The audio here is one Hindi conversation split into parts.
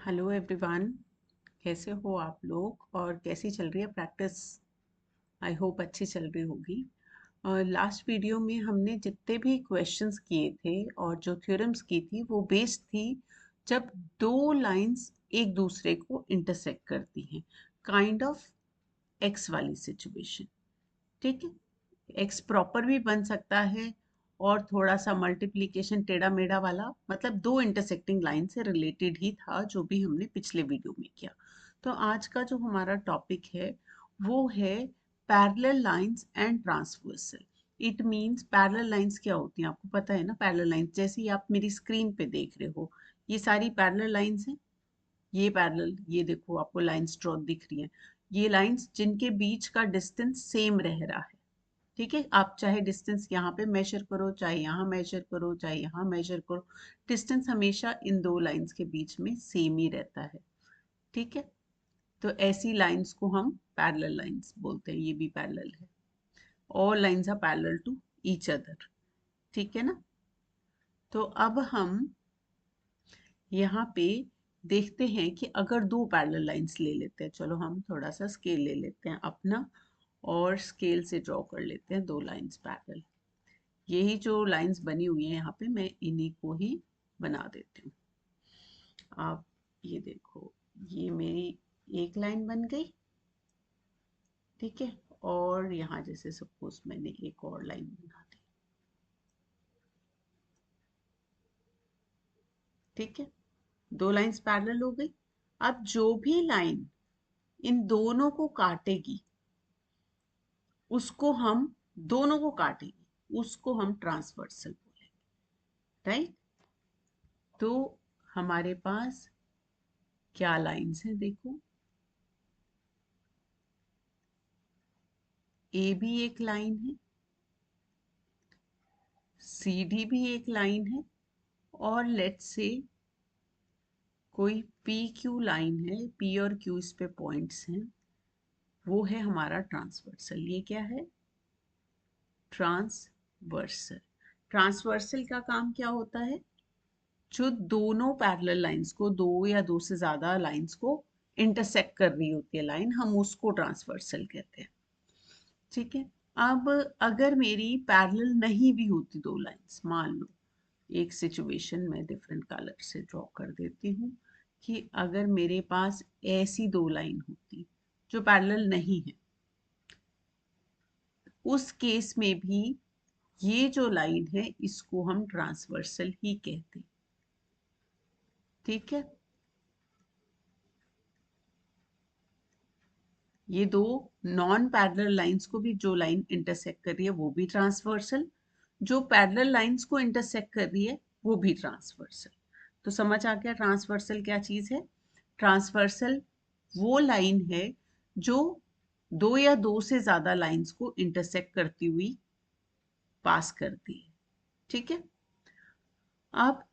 Hello everyone. कैसे हो आप लोग और कैसी चल रही है प्रैक्टिस? आई होप अच्छी चल रही होगी। लास्ट वीडियो में हमने जितने भी क्वेश्चंस किए थे और जो थ्योरम्स की थी वो बेस्ड थी जब दो लाइंस एक दूसरे को इंटरसेक्ट करती हैं, काइंड ऑफ एक्स वाली सिचुएशन। ठीक है, एक्स प्रॉपर भी बन सकता है और थोड़ा सा मल्टीप्लिकेशन टेढ़ा मेढ़ा वाला, मतलब दो इंटरसेक्टिंग लाइन से रिलेटेड ही था जो भी हमने पिछले वीडियो में किया। तो आज का जो हमारा टॉपिक है वो है parallel lines and transversal. It means parallel lines क्या होती हैं आपको पता है ना। पैरेलल लाइंस जैसे ही आप मेरी स्क्रीन पे देख रहे हो, ये सारी पैरेलल लाइंस हैं। ये पैरेलल, ये देखो आपको लाइंस ड्रॉ दिख रही हैं। ये लाइंस जिनके बीच का डिस्टेंस सेम रह रहा है। ठीक है, आप चाहे डिस्टेंस यहाँ पे मेजर करो, चाहे यहाँ मेजर करो, चाहे यहाँ मेजर करो, डिस्टेंस हमेशा इन दो लाइंस के बीच में सेम ही रहता है। ठीक है, तो ऐसी लाइंस को हम पैरेलल लाइंस बोलते हैं। ये भी पैरेलल है, all lines are parallel to each other. ठीक है ना। तो अब हम यहाँ पे देखते हैं कि अगर दो पैरेलल लाइंस ले लेते हैं, चलो हम थोड़ा सा स्केल ले लेते हैं अपना और स्केल से ड्रॉ कर लेते हैं दो लाइंस पैरेलल। यही जो लाइंस बनी हुई हैं यहाँ पे, मैं इन्हीं को ही बना देती हूँ। आप ये देखो, ये मेरी एक लाइन बन गई। ठीक है, और यहाँ जैसे सपोज मैंने एक और लाइन बना दी। ठीक है, दो लाइंस पैरेलल हो गई। अब जो भी लाइन इन दोनों को काटेगी, उसको हम, दोनों को काटेगी उसको हम ट्रांसवर्सल बोलेंगे। राइट। तो हमारे पास क्या लाइंस हैं देखो, ए भी एक लाइन है, सी डी भी एक लाइन है, और लेट्स से कोई पी क्यू लाइन है, पी और क्यू इस पे पॉइंट्स हैं, वो है हमारा ट्रांसवर्सल। ये क्या है? ट्रांसवर्सल। ट्रांसवर्सल का काम क्या होता है? जो दोनों पैरेलल लाइंस को, दो या दो से ज्यादा लाइंस को इंटरसेक्ट कर रही होती है लाइन, हम उसको ट्रांसवर्सल कहते हैं। ठीक है, अब अगर मेरी पैरेलल नहीं भी होती दो लाइंस, मान लो एक सिचुएशन में डिफरेंट कलर से ड्रॉ कर देती हूँ कि अगर मेरे पास ऐसी दो लाइन होती जो पैरेलल नहीं है, उस केस में भी ये जो लाइन है इसको हम ट्रांसवर्सल ही कहते हैं। ठीक है, ये दो नॉन पैरेलल लाइंस को भी जो लाइन इंटरसेक्ट कर रही है वो भी ट्रांसवर्सल, जो पैरेलल लाइंस को इंटरसेक्ट कर रही है वो भी ट्रांसवर्सल। तो समझ आ गया ट्रांसवर्सल क्या चीज है? ट्रांसवर्सल वो लाइन है जो दो या दो से ज्यादा लाइंस को इंटरसेक्ट करती हुई पास करती है। ठीक है, अब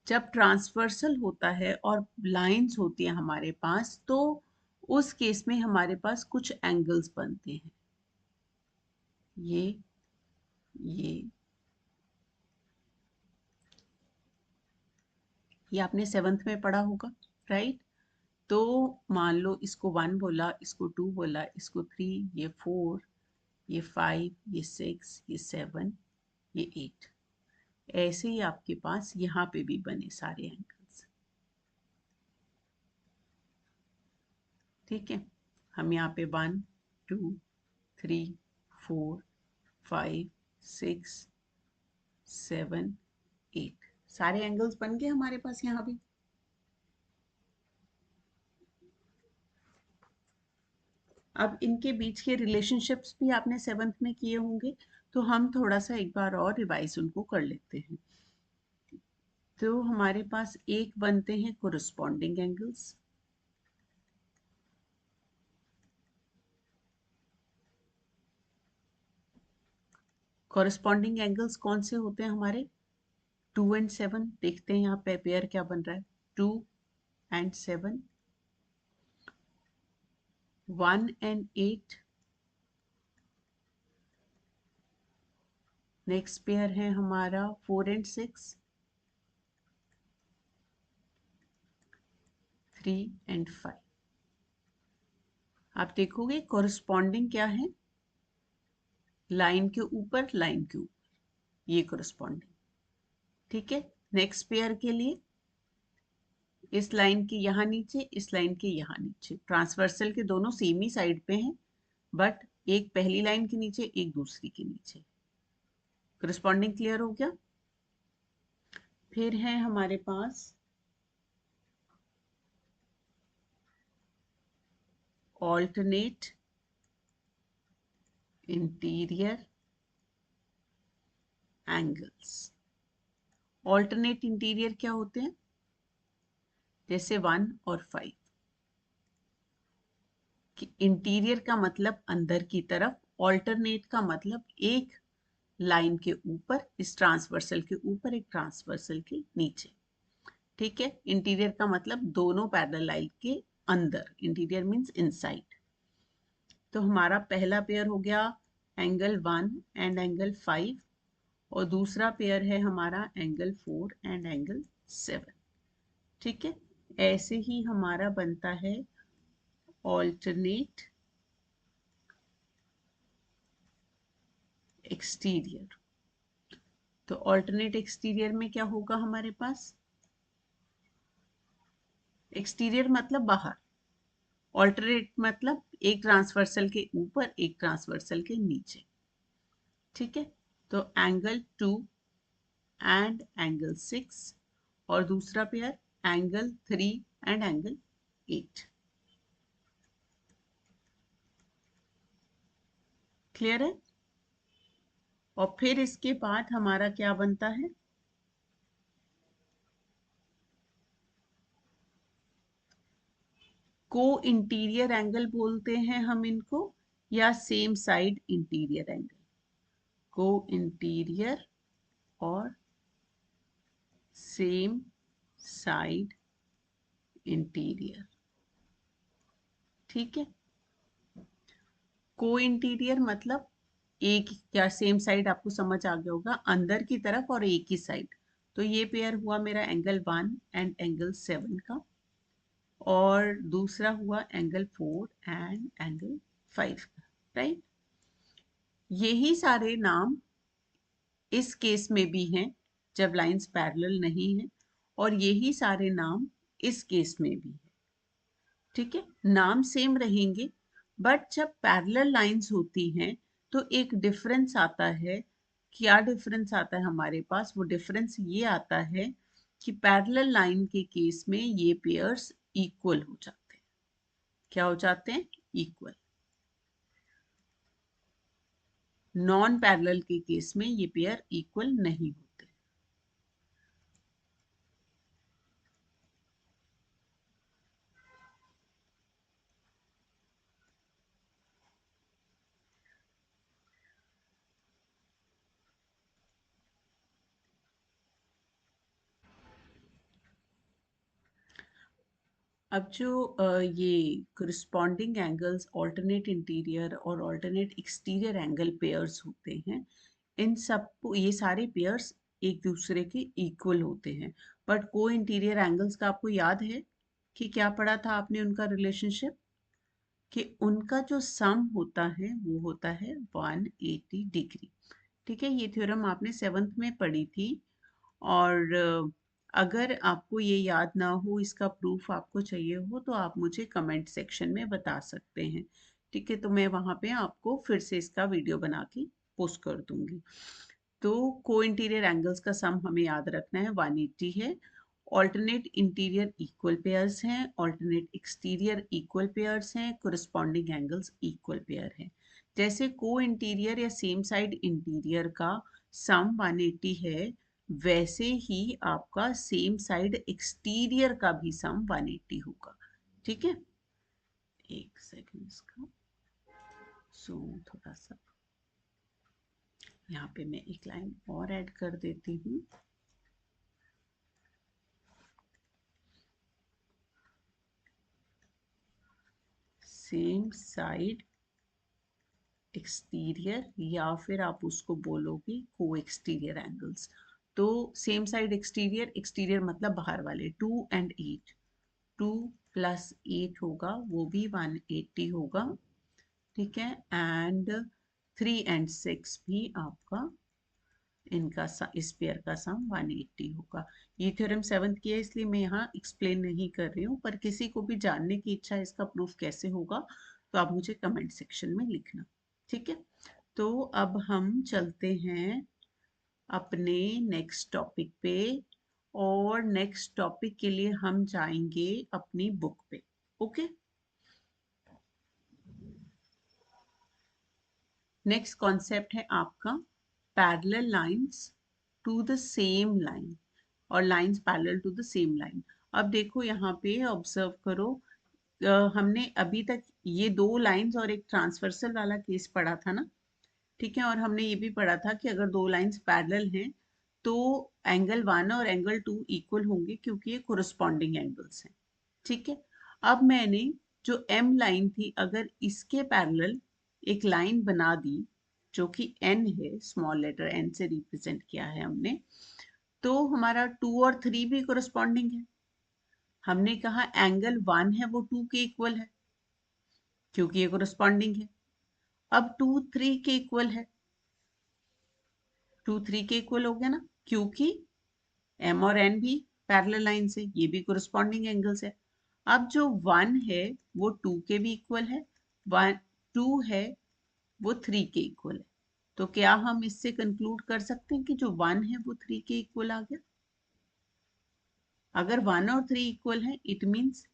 जब ट्रांसवर्सल होता है और लाइंस होती है हमारे पास, तो उस केस में हमारे पास कुछ एंगल्स बनते हैं। ये ये ये आपने सेवन्थ में पढ़ा होगा, राइट। तो मान लो इसको वन बोला, इसको टू बोला, इसको थ्री, ये फोर, ये फाइव, ये सिक्स, ये सेवन, ये एट। ऐसे ही आपके पास यहाँ पे भी बने सारे एंगल्स। ठीक है, हम यहाँ पे one, two, three, four, five, six, seven, eight, सारे एंगल्स बन गए हमारे पास यहाँ भी। अब इनके बीच के रिलेशनशिप्स भी आपने सेवन्थ में किए होंगे, तो हम थोड़ा सा एक बार और रिवाइज उनको कर लेते हैं। तो हमारे पास एक बनते हैं कोरिस्पॉन्डिंग एंगल्स। कोरिस्पॉन्डिंग एंगल्स कौन से होते हैं हमारे? Two and seven. देखते हैं यहाँ पे पेयर क्या बन रहा है। Two and seven, one and eight. Next pair है हमारा फोर एंड सिक्स, 3 एंड 5। आप देखोगे कोरिस्पॉन्डिंग क्या है, लाइन के ऊपर लाइन के ऊपर, ये कोरिस्पॉन्डिंग। ठीक है, नेक्स्ट पेयर के लिए इस लाइन के यहाँ नीचे, इस लाइन के यहाँ नीचे, ट्रांसवर्सल के दोनों सेम ही साइड पे हैं, बट एक पहली लाइन के नीचे, एक दूसरी के नीचे। करस्पॉन्डिंग क्लियर हो गया। फिर है हमारे पास alternate interior angles. Alternate interior क्या होते हैं, जैसे 1 और 5। इंटीरियर का मतलब अंदर की तरफ, ऑल्टरनेट का मतलब एक लाइन के ऊपर, इस ट्रांसवर्सल के ऊपर, एक ट्रांसवर्सल के नीचे। ठीक है, इंटीरियर का मतलब दोनों पैरेलल लाइन के अंदर, इंटीरियर मींस इनसाइड। तो हमारा पहला पेयर हो गया एंगल 1 एंड एंगल 5, और दूसरा पेयर है हमारा एंगल 4 एंड एंगल 7। ठीक है, ऐसे ही हमारा बनता है ऑल्टरनेट एक्सटीरियर। तो ऑल्टरनेट एक्सटीरियर में क्या होगा हमारे पास, एक्सटीरियर मतलब बाहर, ऑल्टरनेट मतलब एक ट्रांसवर्सल के ऊपर, एक ट्रांसवर्सल के नीचे। ठीक है, तो एंगल 2 एंड एंगल 6, और दूसरा pair angle 3 and angle 8। Clear है। और फिर इसके बाद हमारा क्या बनता है, को इंटीरियर एंगल बोलते हैं हम इनको, या सेम साइड इंटीरियर एंगल। को इंटीरियर और सेम साइड इंटीरियर। ठीक है, को इंटीरियर मतलब एक या सेम साइड, आपको समझ आ गया होगा, अंदर की तरफ और एक ही साइड। तो ये पेयर हुआ मेरा एंगल 1 एंड एंगल 7 का, और दूसरा हुआ एंगल 4 एंड एंगल 5 का। राइट, यही सारे नाम इस केस में भी हैं जब लाइंस पैरेलल नहीं है, और यही सारे नाम इस केस में भी है। ठीक है, नाम सेम रहेंगे, बट जब पैरेलल लाइंस होती हैं तो एक डिफरेंस आता है। क्या डिफरेंस आता है हमारे पास, वो डिफरेंस ये आता है कि पैरेलल लाइन के केस में ये पेयर्स इक्वल हो जाते हैं। क्या हो जाते हैं, इक्वल। नॉन पैरेलल के केस में ये पेयर इक्वल नहीं होते। अब जो ये corresponding एंगल्स ऑल्टरनेट इंटीरियर और ऑल्टरनेट एक्सटीरियर एंगल पेयर्स होते हैं, इन सब ये सारे पेयर्स एक दूसरे के इक्वल होते हैं। बट को इंटीरियर एंगल्स का आपको याद है कि क्या पढ़ा था आपने उनका रिलेशनशिप, कि उनका जो सम होता है वो होता है 180 डिग्री। ठीक है, ये थ्योरम आपने 7th में पढ़ी थी। और अगर आपको ये याद ना हो, इसका प्रूफ आपको चाहिए हो, तो आप मुझे कमेंट सेक्शन में बता सकते हैं। ठीक है, तो मैं वहाँ पे आपको फिर से इसका वीडियो बना के पोस्ट कर दूंगी। तो को इंटीरियर एंगल्स का सम हमें याद रखना है, 180 है। ऑल्टरनेट इंटीरियर इक्वल पेयर्स हैं, ऑल्टरनेट एक्सटीरियर इक्वल पेयर्स हैं, कोरिस्पॉन्डिंग एंगल्स इक्वल पेयर हैं। जैसे को इंटीरियर या सेम साइड इंटीरियर का सम 180 है, वैसे ही आपका सेम साइड एक्सटीरियर का भी सम 180 होगा। ठीक है, एक सेकंड, इसका जूम थोड़ा सा, यहाँ पे मैं एक लाइन और ऐड कर देती हूँ। सेम साइड एक्सटीरियर, या फिर आप उसको बोलोगे को एक्सटीरियर एंगल्स। तो सेम साइड एक्सटीरियर, एक्सटीरियर मतलब बाहर वाले, 2 एंड 8, 2 प्लस 8 होगा, वो भी 180 होगा, ठीक है। एंड 3 एंड 6 भी आपका इनका इस पेयर का सम 180 होगा। ये थ्योरम 7th की है, इसलिए मैं यहाँ एक्सप्लेन नहीं कर रही हूँ, पर किसी को भी जानने की इच्छा है इसका प्रूफ कैसे होगा तो आप मुझे कमेंट सेक्शन में लिखना, ठीक है। तो अब हम चलते हैं अपने नेक्स्ट टॉपिक पे, और नेक्स्ट टॉपिक के लिए हम जाएंगे अपनी बुक पे, ओके। नेक्स्ट कॉन्सेप्ट है आपका parallel lines to the same line, और lines parallel to the same line. अब देखो यहाँ पे ऑब्जर्व करो, हमने अभी तक ये दो लाइंस और एक ट्रांसवर्सल वाला केस पढ़ा था ना, ठीक है। और हमने ये भी पढ़ा था कि अगर दो लाइंस पैरेलल हैं तो एंगल 1 और एंगल 2 इक्वल होंगे, क्योंकि ये कोरिस्पॉन्डिंग एंगल्स हैं, ठीक है। अब मैंने जो एम लाइन थी, अगर इसके पैरेलल एक लाइन बना दी जो कि एन है, स्मॉल लेटर एन से रिप्रेजेंट किया है हमने, तो हमारा 2 और 3 भी कोरिस्पॉन्डिंग है। हमने कहा एंगल 1 है वो 2 के इक्वल है, क्योंकि ये कोरिस्पॉन्डिंग है। अब 2 3 के इक्वल है, 2 3 के इक्वल हो गया ना, क्योंकि एम और एन भी पैरेलल लाइन से, ये भी कोरिस्पॉन्डिंग एंगल्स है। अब जो 1 है वो 2 के भी इक्वल है, 1 2 है वो 3 के इक्वल है। तो क्या हम इससे कंक्लूड कर सकते हैं कि जो 1 है वो 3 के इक्वल आ गया? अगर 1 और 3 इक्वल है, इट मीन्स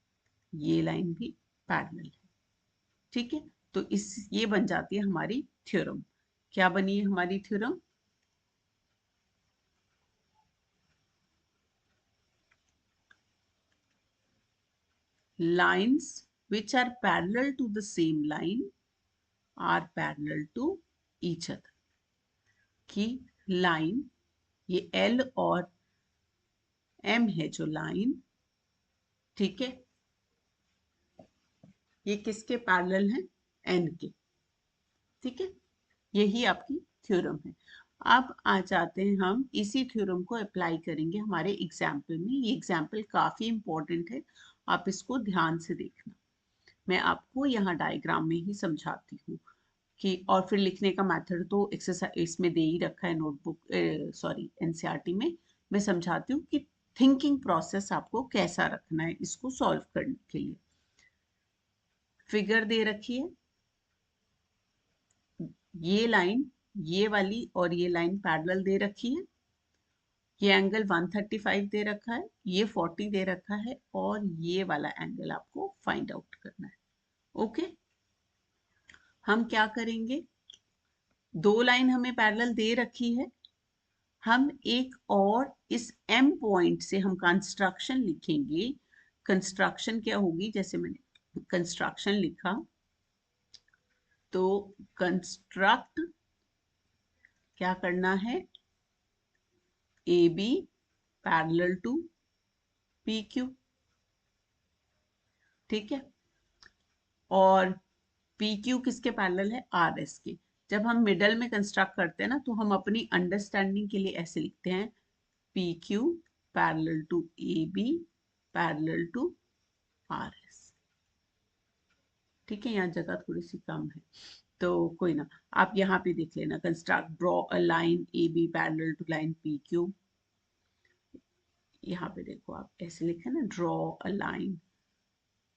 ये लाइन भी पैरेलल है, ठीक है। तो इस ये बन जाती है हमारी थ्योरम। क्या बनी है हमारी theorem? lines which are parallel to the same line are parallel to each other। कि लाइन, ये L और M है जो लाइन, ठीक है, ये किसके पैरेलल हैं? N के, ठीक है। यही आपकी थ्योरम है। अब आ जाते हैं, हम इसी थ्योरम को अप्लाई करेंगे हमारे एग्जाम्पल में। ये एग्जाम्पल काफी इंपॉर्टेंट है, आप इसको ध्यान से देखना। मैं आपको यहाँ डायग्राम में ही समझाती हूँ कि, और फिर लिखने का मेथड तो एक्सरसाइज इसमें दे ही रखा है नोटबुक, सॉरी एनसीईआरटी में। मैं समझाती हूँ कि थिंकिंग प्रोसेस आपको कैसा रखना है इसको सॉल्व करने के लिए। फिगर दे रखी है, ये लाइन, ये वाली और ये लाइन पैरेलल दे रखी है, ये एंगल 135 दे रखा है, ये 40 दे रखा है, और ये वाला एंगल आपको फाइंड आउट करना है, ओके। हम क्या करेंगे, दो लाइन हमें पैरेलल दे रखी है, हम एक और इस एम पॉइंट से हम कंस्ट्रक्शन लिखेंगे। कंस्ट्रक्शन क्या होगी, जैसे मैंने कंस्ट्रक्शन लिखा, तो कंस्ट्रक्ट क्या करना है, A B parallel to P Q, ठीक है। और पी क्यू किसके पैरेलल है? आर एस के। जब हम मिडल में कंस्ट्रक्ट करते हैं ना, तो हम अपनी अंडरस्टैंडिंग के लिए ऐसे लिखते हैं, P Q parallel to A B parallel to R S, ठीक है। यहाँ जगह थोड़ी सी कम है तो कोई ना, आप यहाँ पे देख लेना, construct draw a line A B parallel to line P Q. यहाँ पे देखो आप ऐसे लिखे ना, draw a line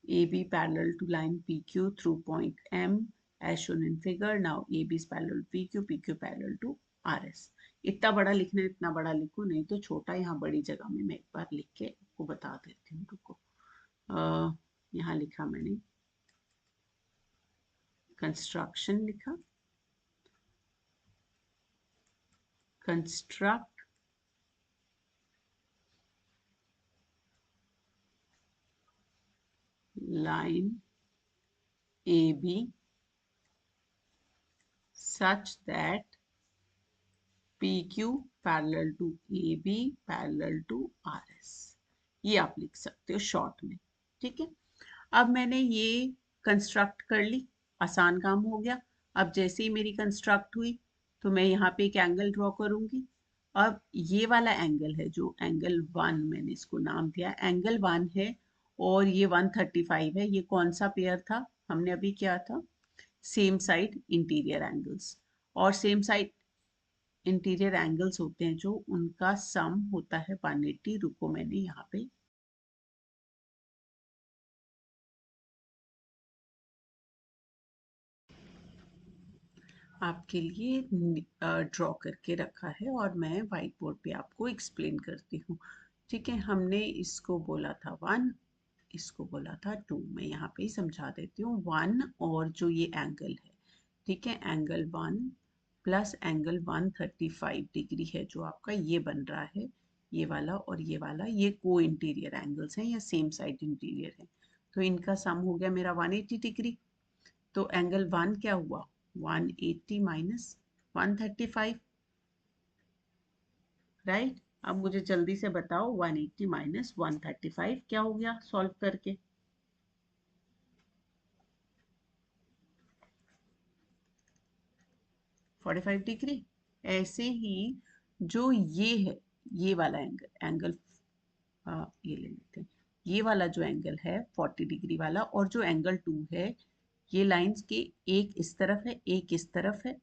A B parallel to line P Q through point M as shown in figure। now AB is parallel to PQ, PQ parallel to RS। इतना बड़ा लिखना है, इतना बड़ा लिखो, नहीं तो छोटा, यहाँ बड़ी जगह में मैं एक बार लिख के आपको बता देती हूँ, रुको। यहाँ लिखा मैंने, कंस्ट्रक्शन लिखा, construct line AB such that PQ parallel to AB parallel to RS। ये आप लिख सकते हो शॉर्ट में, ठीक है। अब मैंने ये कंस्ट्रक्ट कर ली, आसान काम हो गया। अब जैसे ही मेरी कंस्ट्रक्ट हुई, तो मैं यहाँ पे एक एंगल ड्रॉ करूंगी। अब ये वाला एंगल है जो एंगल 1, मैंने इसको नाम दिया एंगल 1 है, और ये 135 है। ये कौन सा पेयर था, हमने अभी क्या था, सेम साइड इंटीरियर एंगल्स। और सेम साइड इंटीरियर एंगल्स होते हैं जो, उनका सम होता है 180। रुको मैंने यहाँ पे आपके लिए ड्रॉ करके रखा है और मैं व्हाइट बोर्ड पे आपको एक्सप्लेन करती हूँ। ठीक है, हमने इसको बोला था 1, इसको बोला था 2। मैं यहाँ पे ही समझा देती हूँ। 1 और जो ये एंगल है, ठीक है, एंगल 1 प्लस एंगल 135 डिग्री है जो आपका ये बन रहा है, ये वाला और ये वाला, ये को इंटीरियर एंगल्स हैं या सेम साइड इंटीरियर है। तो इनका सम हो गया मेरा 180 डिग्री। तो एंगल 1 क्या हुआ, 180 माइनस 135, राइट। अब मुझे जल्दी से बताओ 180 माइनस 135 क्या हो गया सॉल्व करके। 45 डिग्री। ऐसे ही जो ये है, ये वाला एंगल, ये ले लेते हैं, ये वाला जो एंगल है 40 डिग्री वाला, और जो एंगल 2 है, ये लाइंस के एक इस तरफ है, एक इस तरफ है,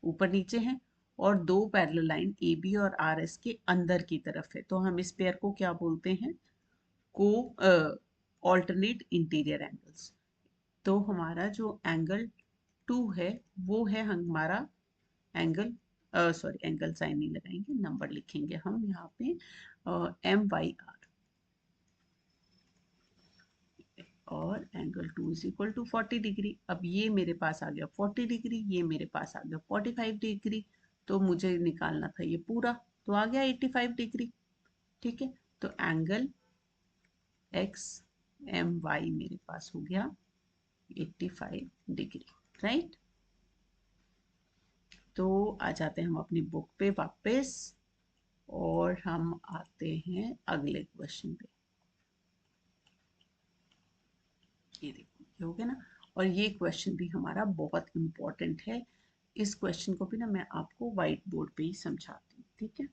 ऊपर नीचे है, और दो पैरेलल लाइन ए बी और आर एस के अंदर की तरफ है। तो हम इस पेयर को क्या बोलते हैं, को ऑल्टरनेट इंटीरियर एंगल्स। तो हमारा जो एंगल 2 है वो है हमारा एंगल, सॉरी एंगल साइन नहीं लगाएंगे, नंबर लिखेंगे हम यहाँ पे एम वाई आर, और angle 2 is equal to 40 degree. अब ये मेरे पास आ गया 40 डिग्री, ये मेरे पास आ गया 45 डिग्री, तो मुझे निकालना था ये पूरा, तो आ गया 85 डिग्री। ठीक है, तो एंगल एक्स एम वाई मेरे पास हो गया 85 डिग्री, राइट। तो आ जाते हैं हम अपनी बुक पे वापस, और हम आते हैं अगले क्वेश्चन पे। ये देखो ये हो गया ना, और ये क्वेश्चन भी हमारा बहुत इंपॉर्टेंट है। इस क्वेश्चन को भी ना मैं आपको व्हाइट बोर्ड पे ही समझाती हूँ, ठीक है।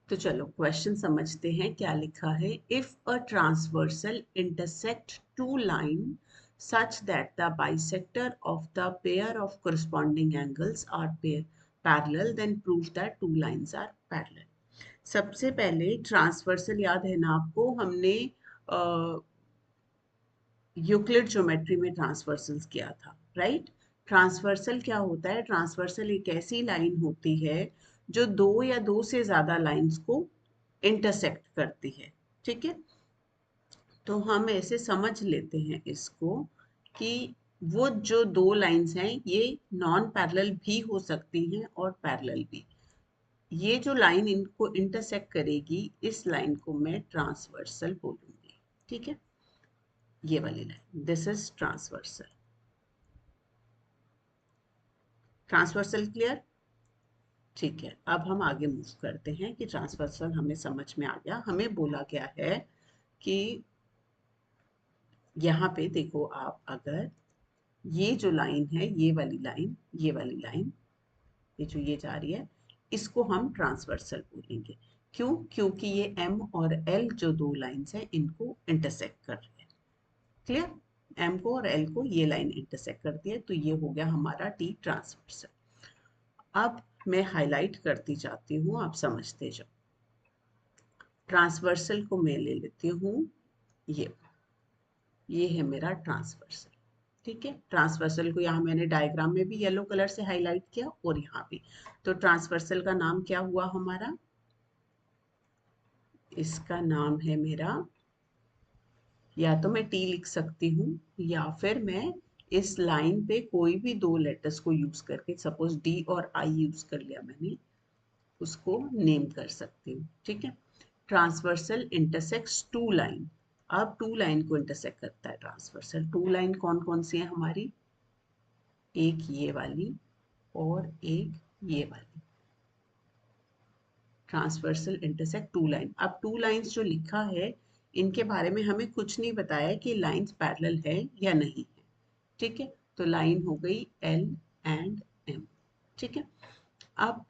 तो चलो क्वेश्चन समझते हैं क्या लिखा है। If a transversal intersect two line such that the bisector of the pair of corresponding angles are parallel, then prove that two lines are parallel. सबसे पहले ट्रांसवर्सल याद है ना आपको, हमने यूक्लिड ज्योमेट्री में ट्रांसवर्सल्स किया था, राइट। ट्रांसवर्सल क्या होता है, ट्रांसवर्सल एक ऐसी लाइन होती है जो दो या दो से ज्यादा लाइंस को इंटरसेक्ट करती है, ठीक है। तो हम ऐसे समझ लेते हैं इसको कि वो जो दो लाइंस हैं ये नॉन पैरेलल भी हो सकती हैं और पैरेलल भी। ये जो लाइन इनको इंटरसेक्ट करेगी, इस लाइन को मैं ट्रांसवर्सल बोलूंगी, ठीक है। ये वाली line, this is transversal. Transversal clear, ठीक है। अब हम आगे मूव करते हैं कि ट्रांसवर्सल हमें समझ में आ गया। हमें बोला गया है कि यहाँ पे देखो आप, अगर ये जो लाइन है, ये वाली लाइन, ये वाली लाइन, ये जो ये जा रही है, इसको हम ट्रांसवर्सल बोलेंगे। क्यों, क्योंकि ये एम और एल जो दो लाइंस हैं इनको इंटरसेक्ट कर रहे हैं। क्लियर, एम को और एल को ये लाइन इंटरसेक्ट करती है, तो ये हो गया हमारा टी ट्रांसवर्सल। अब मैं हाईलाइट करती जाती हूँ, आप समझते जाओ। ट्रांसवर्सल को मैं ले लेती हूँ, ये है मेरा ट्रांसवर्सल, ठीक है। ट्रांसवर्सल को यहाँ मैंने डायग्राम में भी येलो कलर से हाईलाइट किया और यहाँ भी। तो ट्रांसवर्सल का नाम क्या हुआ हमारा, इसका नाम है मेरा, या तो मैं टी लिख सकती हूँ, या फिर मैं इस लाइन पे कोई भी दो लेटर्स को यूज करके, सपोज डी और आई यूज कर लिया मैंने, उसको नेम कर सकती हूँ, ठीक है। Transversal intersects two line. अब टू लाइन को इंटरसेक्ट करता है ट्रांसवर्सल। टू लाइन कौन कौन सी है हमारी, एक ये वाली और एक ये वाली। Transversal intersect two line. अब टू लाइंस जो लिखा है, इनके बारे में हमें कुछ नहीं बताया कि लाइंस पैरेलल है या नहीं है, ठीक है। तो लाइन हो गई एल एंड एम, ठीक है। अब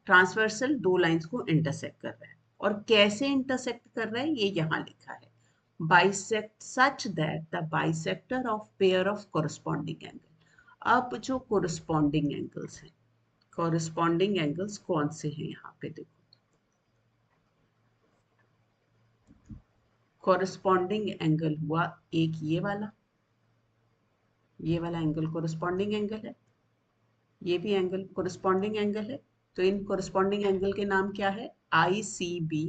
ट्रांसवर्सल दो लाइंस को इंटरसेक्ट कर रहा है, और कैसे इंटरसेक्ट कर रहा है ये यहाँ लिखा है, bisect such that the bisector of pair of corresponding angle. अब जो कोरस्पॉन्डिंग एंगल्स हैं, कोरस्पॉन्डिंग एंगल्स कौन से हैं यहाँ पे देखो, कोरस्पॉन्डिंग एंगल हुआ एक ये वाला एंगल कोरस्पॉन्डिंग एंगल है, ये भी एंगल कोरस्पॉन्डिंग एंगल है। तो इन कोरस्पॉन्डिंग एंगल के नाम क्या है, I C B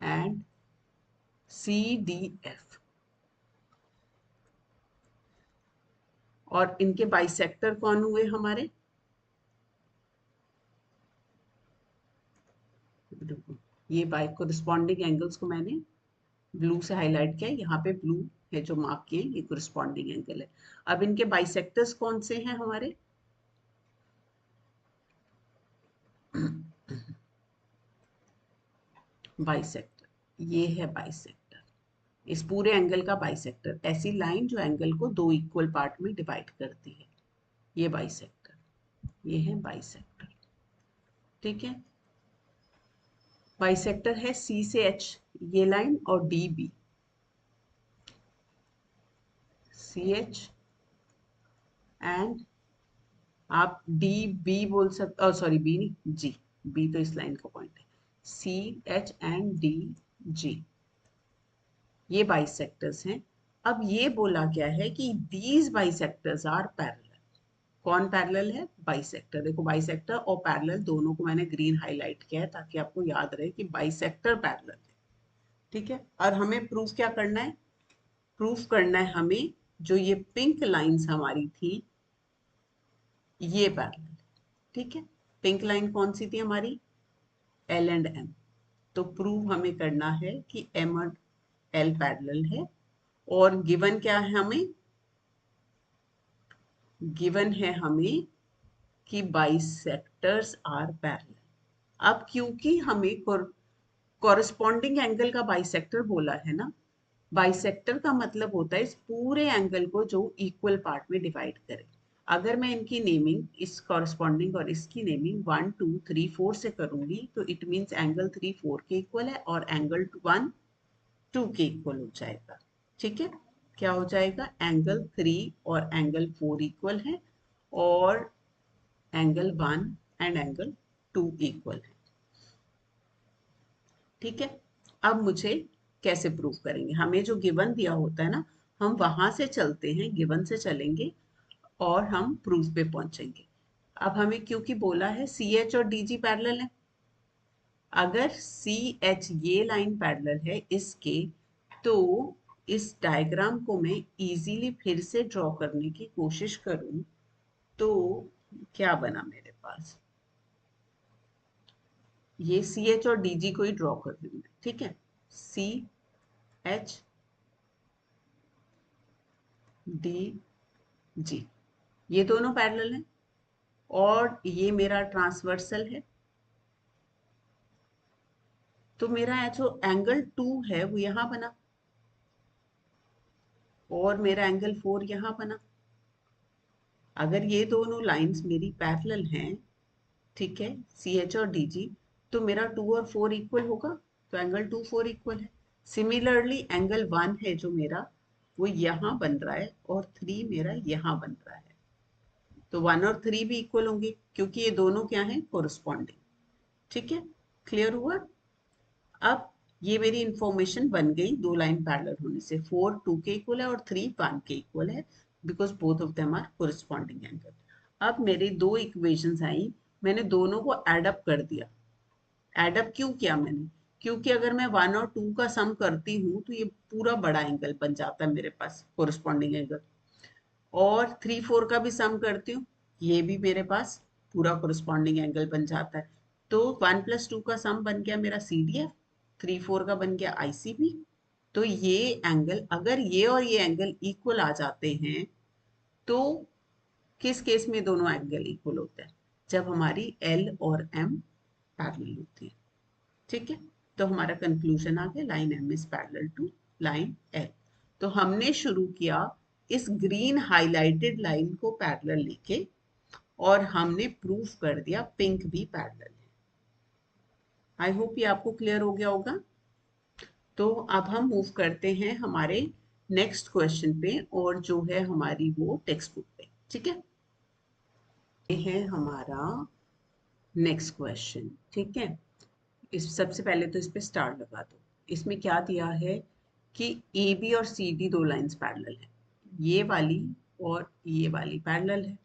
and C D F. और इनके बाइसेक्टर कौन हुए हमारे, ये बाई कोरस्पॉन्डिंग एंगल्स को मैंने ब्लू से हाईलाइट किया, यहाँ पे ब्लू है जो मार्क किए, ये कोरस्पॉन्डिंग एंगल है। अब इनके बाइसेक्टर्स कौन से हैं हमारे, बाइसेक्टर, ये है बाइसेक्टर, इस पूरे एंगल का बाइसेक्टर, ऐसी लाइन जो एंगल को दो इक्वल पार्ट में डिवाइड करती है, ये बाइसेक्टर, ये है बाइसेक्टर। ठीक है, बाइसेक्टर है सी से एच ये लाइन और D B, C H and आप डी बी बोल सकते, सॉरी बी नहीं जी, बी तो इस लाइन का पॉइंट है, C H and D G, ये बाइसेक्टर्स हैं। अब ये बोला गया है कि दीज बाइसेक्टर्स आर पैरेलल। कौन पैरेलल है, बाइसेक्टर। देखो बाइसेक्टर और पैरेलल दोनों को मैंने ग्रीन हाईलाइट किया है ताकि आपको याद रहे कि बाइसेक्टर पैरेलल है। ठीक है, और हमें प्रूफ क्या करना है, प्रूफ करना है हमें जो ये पिंक लाइंस हमारी थी ये पैरेलल। ठीक है, पिंक लाइन कौन सी थी हमारी, एल एंड एम। तो प्रूव हमें करना है कि एम और एल पैरेलल है, और गिवन क्या है हमें, गिवन है हमें कि बाइसेक्टर्स आर पैरेलल। अब क्योंकि हमें कॉरस्पॉन्डिंग एंगल का बाइसेक्टर बोला है ना, बाइसेक्टर का मतलब होता है इस पूरे एंगल को जो इक्वल पार्ट में डिवाइड करे। अगर मैं इनकी नेमिंग, इस कॉरस्पॉन्डिंग और इसकी नेमिंग 1 2 3 4 से करूंगी तो इट मीन्स एंगल 3 4 के इक्वल है और एंगल 1 2 के इक्वल हो जाएगा। ठीक है, क्या हो जाएगा, एंगल 3 और एंगल 4 इक्वल है और एंगल 1 एंड एंगल 2 इक्वल है। ठीक है, अब मुझे कैसे प्रूव करेंगे, हमें जो गिवन दिया होता है ना, हम वहां से चलते हैं, गिवन से चलेंगे और हम प्रूफ पे पहुंचेंगे। अब हमें क्योंकि बोला है सी एच और डी जी पैरेलल है, अगर सी एच ये लाइन पैरेलल है इसके, तो इस डायग्राम को मैं इजीली फिर से ड्रॉ करने की कोशिश करूं तो क्या बना मेरे पास, ये सी एच और डी जी को ही ड्रॉ कर रही हूं मैं। ठीक है, सी एच डी जी, ये दोनों पैरेलल हैं और ये मेरा ट्रांसवर्सल है। तो मेरा जो एंगल 2 है वो यहां बना और मेरा एंगल 4 यहां बना। अगर ये दोनों लाइंस मेरी पैरेलल हैं, ठीक है, सी एच और डी जी, तो मेरा 2 और 4 इक्वल होगा, तो एंगल 2 4 इक्वल है। सिमिलरली एंगल 1 है जो मेरा, वो यहाँ बन रहा है और 3 मेरा यहाँ बन रहा है, तो 1 और 3 भी इक्वल होंगे क्योंकि ये दोनों क्या हैं, कोरस्पॉन्डिंग। ठीक है, क्लियर हुआ। अब ये मेरी इंफॉर्मेशन बन गई, दो लाइन पैरेलल होने से 4 2 के इक्वल है और 3 1 के इक्वल है, because both of them are corresponding angle. अब मेरी दो इक्वेशंस आई, मैंने दोनों को एड अप कर दिया। एड अप क्यों किया मैंने, क्योंकि अगर मैं 1 और 2 का सम करती हूँ तो ये पूरा बड़ा एंगल बन जाता है मेरे पास, कोरिस्पॉन्डिंग एंगल। और 3 4 का भी सम करती हूँ, ये भी मेरे पास पूरा कोरिस्पॉन्डिंग एंगल बन जाता है। तो 1 + 2 का सम बन गया मेरा सी डी एफ, 3 4 का बन गया आई सी बी। तो ये एंगल, अगर ये और ये एंगल इक्वल आ जाते हैं तो किस केस में दोनों एंगल इक्वल होते हैं, जब हमारी एल और एम पैरेलल होती है। ठीक है, तो हमारा कंक्लूजन आ गया, line M is parallel to line L. तो हमने शुरू किया इस ग्रीन हाइलाइटेड लाइन को पैरेलल लेके और हमने प्रूफ कर दिया पिंक भी पैरेलल है। आई होप ये आपको क्लियर हो गया होगा। तो अब हम मूव करते हैं हमारे नेक्स्ट क्वेश्चन पे, और जो है हमारी वो टेक्स्ट बुक पे। ठीक है, ये है हमारा नेक्स्ट क्वेश्चन। ठीक है, इस सबसे पहले तो इस पे स्टार लगा दो। इसमें क्या दिया है कि ए बी और सी डी दो लाइंस पैरेलल है, ये वाली और ये वाली पैरेलल है।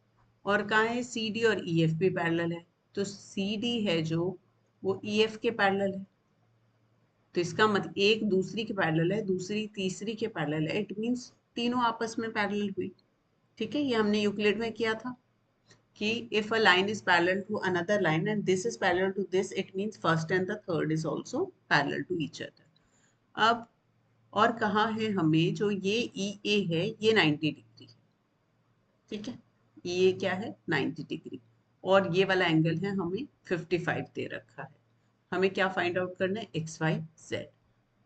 और कहाँ है सी डी और ई एफ भी पैरेलल है। तो सी डी है जो वो ई एफ के पैरेलल है। तो इसका मतलब एक दूसरी के पैरेलल है, दूसरी तीसरी के पैरेलल है। इट मीन्स तीनों आपस में पैरेलल हुई। ठीक है, ये हमने यूक्लिड में किया था कि if a line is parallel to another line and this is parallel to this, it means first and the third is also parallel to each other. अब और कहाँ है हमें जो ये ई ए है ये 90 डिग्री है। ठीक है, ई ए क्या है 90 डिग्री, और ये वाला एंगल है हमें 55 दे रखा है। हमें क्या फाइंड आउट करना है, एक्स वाई जेड।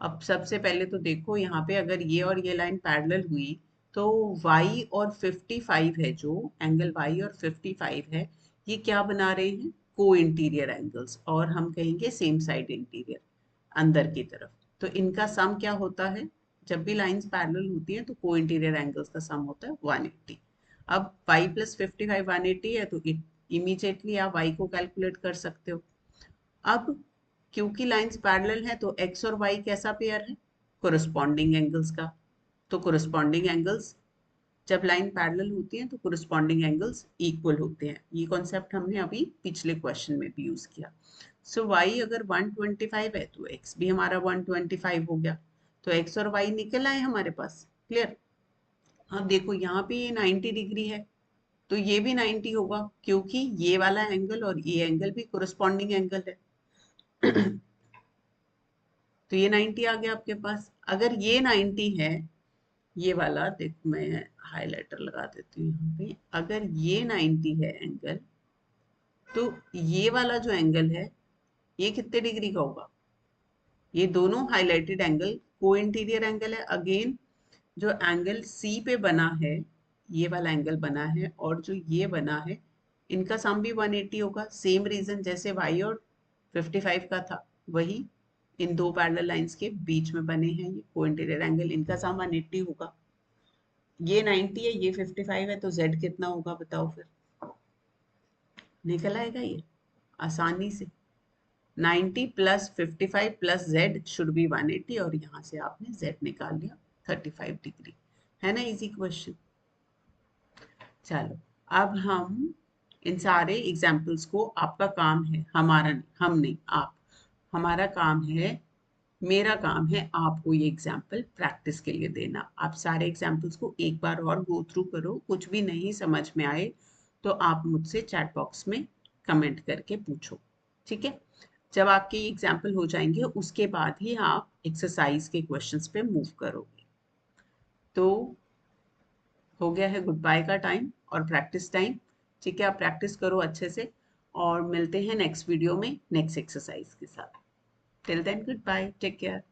अब सबसे पहले तो देखो यहाँ पे अगर ये और ये लाइन पैरेलल हुई तो y और 55 है, जो एंगल y और 55 है, ये क्या बना रहे हैं, को इंटीरियर एंगल्स, और हम कहेंगे सेम साइड इंटीरियर, अंदर की तरफ। तो इनका सम क्या होता है, जब भी लाइंस पैरेलल होती हैं तो को इंटीरियर एंगल्स का सम होता है 180। अब y प्लस 55 180 है, तो इमीडिएटली आप y को कैलकुलेट कर सकते हो। अब क्योंकि लाइंस पैरेलल है तो x और y कैसा पेयर है, कोरस्पॉन्डिंग एंगल्स का। तो कोरस्पॉन्डिंग एंगल्स, जब लाइन पैरेलल होती है तो कोरस्पॉन्डिंग एंगल्स इक्वल होते हैं। ये कॉन्सेप्ट हमने अभी पिछले क्वेश्चन में भी यूज किया। सो y अगर 125 है तो x भी हमारा 125 हो गया। तो x और y निकल आए हमारे पास। क्लियर। अब देखो यहाँ पे ये 90 डिग्री है, तो ये भी 90 होगा, क्योंकि ये वाला एंगल और ये एंगल भी कोरस्पॉन्डिंग एंगल है। तो ये 90 आ गया आपके पास। अगर ये 90 है, ये वाला देखो मैं हाइलाइटर लगा देती हूँ यहाँ पे, अगर ये 90 है एंगल, तो ये वाला जो एंगल है ये कितने डिग्री का होगा, ये दोनों हाइलाइटेड एंगल को इंटीरियर एंगल है। अगेन जो एंगल सी पे बना है, ये वाला एंगल बना है, और जो ये बना है, इनका सम भी 180 होगा। सेम रीजन जैसे y और 55 का था, वही इन दो पैरेलल लाइंस के बीच में बने हैं ये को इंटीरियर एंगल, इनका सम 180 होगा। ये 90 है, ये 55 है, तो z कितना होगा बताओ फिर। निकल आएगा ये आसानी से। 90 plus 55 plus z should be 180, और यहाँ से आपने z निकाल लिया 35 डिग्री। है ना इजी क्वेश्चन। चलो अब हम इन सारे एग्जाम्पल्स को, आपका काम है, हमारा नहीं, हम नहीं आप, हमारा काम है, मेरा काम है आपको ये एग्जाम्पल प्रैक्टिस के लिए देना। आप सारे एग्जाम्पल्स को एक बार और गो थ्रू करो, कुछ भी नहीं समझ में आए तो आप मुझसे चैट बॉक्स में कमेंट करके पूछो। ठीक है, जब आपके एग्जाम्पल हो जाएंगे उसके बाद ही आप एक्सरसाइज के क्वेश्चंस पे मूव करोगे। तो हो गया है गुड बाय का टाइम और प्रैक्टिस टाइम। ठीक है, आप प्रैक्टिस करो अच्छे से, और मिलते हैं नेक्स्ट वीडियो में नेक्स्ट एक्सरसाइज के साथ। Till then goodbye, take care.